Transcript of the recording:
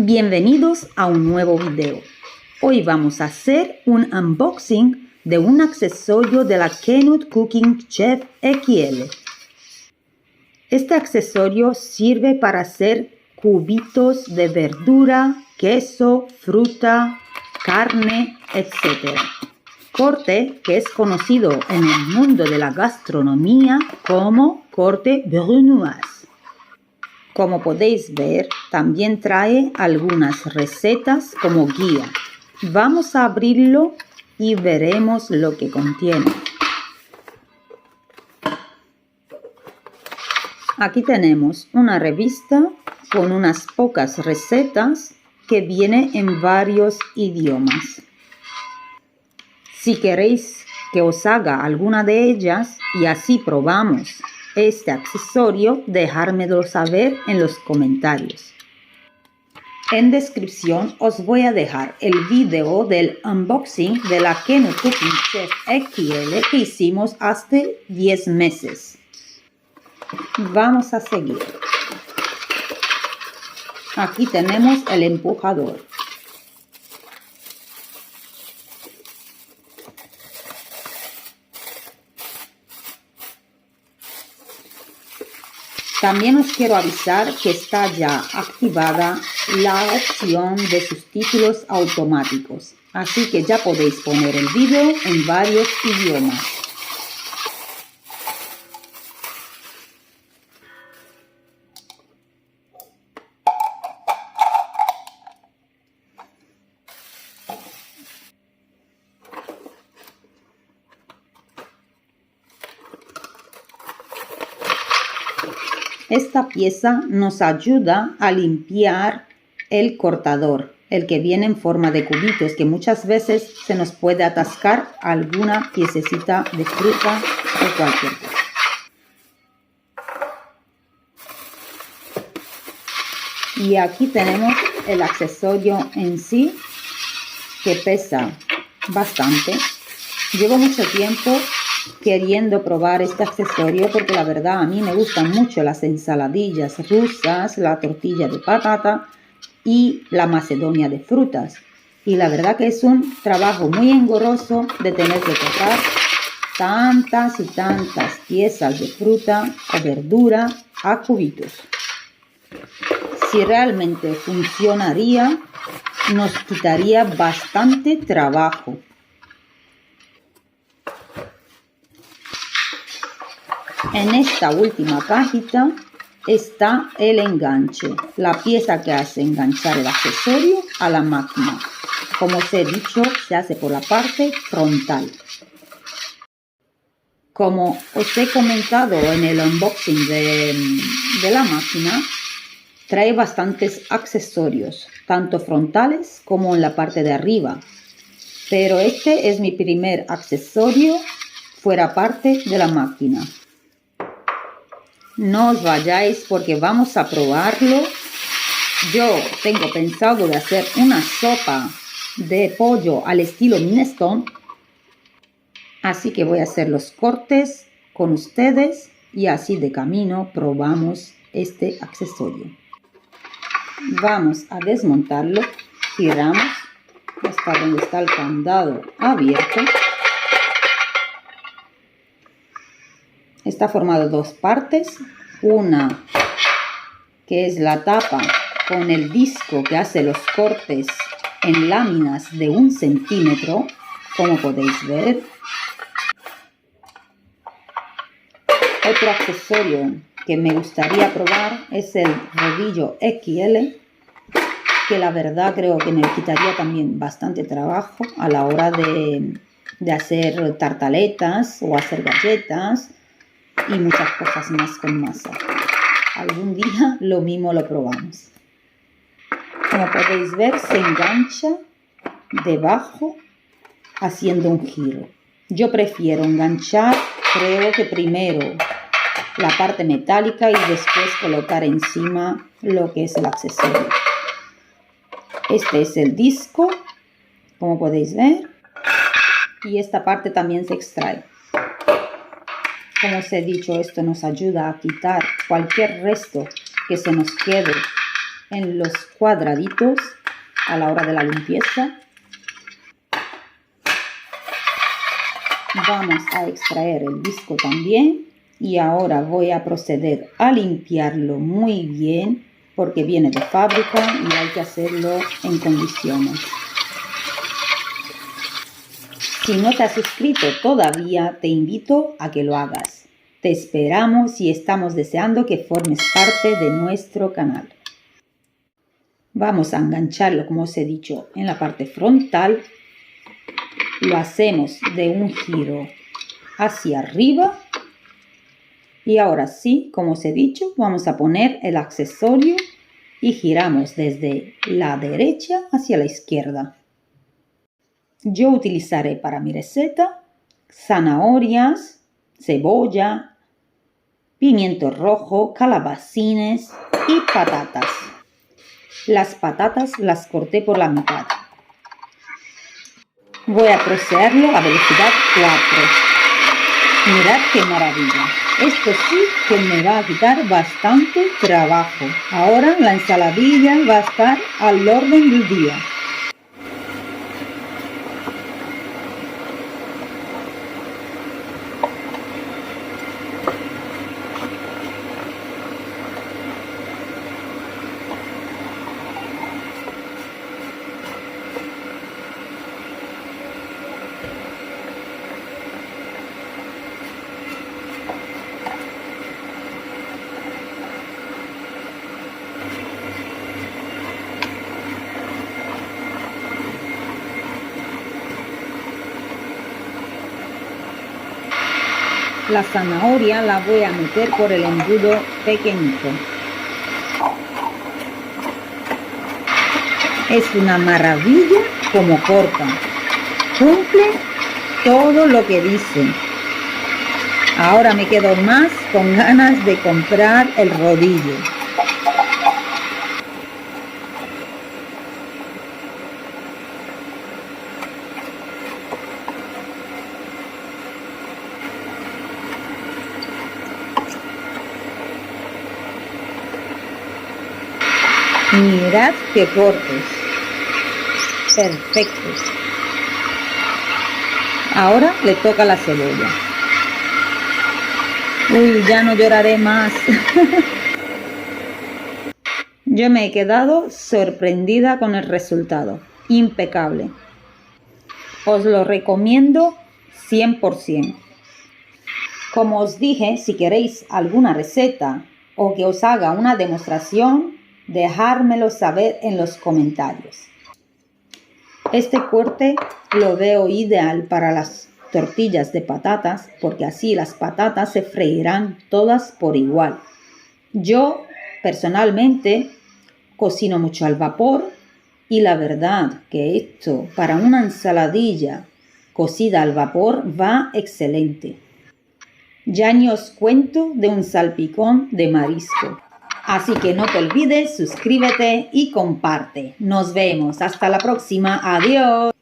Bienvenidos a un nuevo video. Hoy vamos a hacer un unboxing de un accesorio de la Kenwood Cooking Chef XL. Este accesorio sirve para hacer cubitos de verdura, queso, fruta, carne, etc. Corte que es conocido en el mundo de la gastronomía como corte brunoise. Como podéis ver, también trae algunas recetas como guía. Vamos a abrirlo y veremos lo que contiene. Aquí tenemos una revista con unas pocas recetas que viene en varios idiomas. Si queréis que os haga alguna de ellas y así probamos este accesorio, dejármelo saber en los comentarios. En descripción os voy a dejar el video del unboxing de la Kenwood Cooking Chef XL que hicimos hace 10 meses. Vamos a seguir. Aquí tenemos el empujador. También os quiero avisar que está ya activada la opción de subtítulos automáticos, así que ya podéis poner el vídeo en varios idiomas. Esta pieza nos ayuda a limpiar el cortador, el que viene en forma de cubitos, que muchas veces se nos puede atascar alguna piececita de fruta o cualquier cosa. Y aquí tenemos el accesorio en sí, que pesa bastante. Llevo mucho tiempo queriendo probar este accesorio porque la verdad a mí me gustan mucho las ensaladillas rusas, la tortilla de patata y la macedonia de frutas. Y la verdad que es un trabajo muy engorroso de tener que cortar tantas y tantas piezas de fruta o verdura a cubitos. Si realmente funcionaría, nos quitaría bastante trabajo. En esta última cajita está el enganche, la pieza que hace enganchar el accesorio a la máquina. Como os he dicho, se hace por la parte frontal. Como os he comentado en el unboxing de la máquina, trae bastantes accesorios, tanto frontales como en la parte de arriba. Pero este es mi primer accesorio fuera parte de la máquina. No os vayáis porque vamos a probarlo. Yo tengo pensado de hacer una sopa de pollo al estilo minestrone. Así que voy a hacer los cortes con ustedes y así de camino probamos este accesorio. Vamos a desmontarlo. Giramos hasta donde está el candado abierto. Está formado de dos partes, una que es la tapa con el disco que hace los cortes en láminas de 1 centímetro, como podéis ver. Otro accesorio que me gustaría probar es el rodillo XL, que la verdad creo que me quitaría también bastante trabajo a la hora de hacer tartaletas o hacer galletas y muchas cosas más con masa. Algún día lo mismo lo probamos. Como podéis ver, se engancha debajo haciendo un giro. Yo prefiero enganchar, creo que primero la parte metálica y después colocar encima lo que es el accesorio. Este es el disco, como podéis ver, y esta parte también se extrae. Como os he dicho, esto nos ayuda a quitar cualquier resto que se nos quede en los cuadraditos a la hora de la limpieza. Vamos a extraer el disco también y ahora voy a proceder a limpiarlo muy bien porque viene de fábrica y hay que hacerlo en condiciones. Si no te has suscrito todavía, te invito a que lo hagas. Te esperamos y estamos deseando que formes parte de nuestro canal. Vamos a engancharlo, como os he dicho, en la parte frontal. Lo hacemos de un giro hacia arriba. Y ahora sí, como os he dicho, vamos a poner el accesorio y giramos desde la derecha hacia la izquierda. Yo utilizaré para mi receta zanahorias, cebolla, pimiento rojo, calabacines y patatas. Las patatas las corté por la mitad. Voy a procederlo a velocidad 4. Mirad qué maravilla. Esto sí que me va a quitar bastante trabajo. Ahora la ensaladilla va a estar al orden del día. La zanahoria la voy a meter por el embudo pequeñito. Es una maravilla como corta. Cumple todo lo que dice. Ahora me quedo más con ganas de comprar el rodillo. Mirad qué cortes. Perfectos. Ahora le toca la cebolla. Uy, ya no lloraré más. Yo me he quedado sorprendida con el resultado. Impecable. Os lo recomiendo 100%. Como os dije, si queréis alguna receta o que os haga una demostración, dejármelo saber en los comentarios. Este corte lo veo ideal para las tortillas de patatas porque así las patatas se freirán todas por igual. Yo personalmente cocino mucho al vapor y la verdad que esto para una ensaladilla cocida al vapor va excelente. Ya ni os cuento de un salpicón de marisco. Así que no te olvides, suscríbete y comparte. Nos vemos. Hasta la próxima. Adiós.